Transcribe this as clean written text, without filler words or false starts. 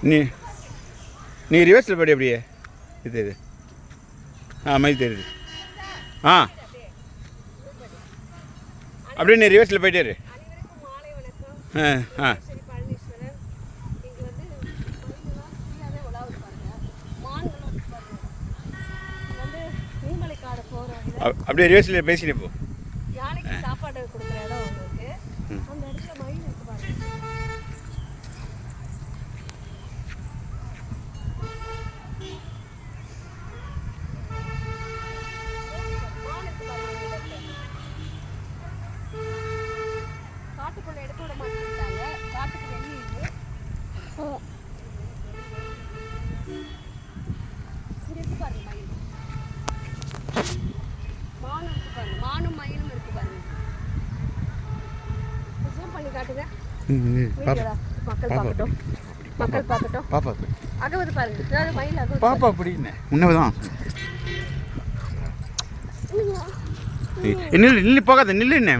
நீ நீ ரிவர்ஸில் போய்ட்டு அப்படியே இது மயில் தெரியுது அப்படியே நீ ரிவர்ஸில் போயிட்டே இரு. அப்படியே ரிவர்ஸில் பேசிட்டு போ. சாப்பாடு கொடுக்குற இடம் உங்களுக்கு அந்த இடத்துல மயில் இருக்கு பாருங்க. காட்டுக்குள்ள எடுக்க விட மாட்டேங்கிறாங்க. காட்டுக்கு வெளியே இருக்கு. பாருங்க மயில். மானும் இருக்கு பாருங்க. மானும் மயிலும் இருக்கு பாருங்க. ஜூம் பண்ணி காட்டுங்க. மக்கள் பார்க்கட்டும். மக்கள் பார்க்கட்டும். பாப்பா அகவது பாருங்க. அதாவது மயில் அகவது. பாப்பா அப்படின்னு உண்மைதான். நில்லு போகாத நில்லு என்ன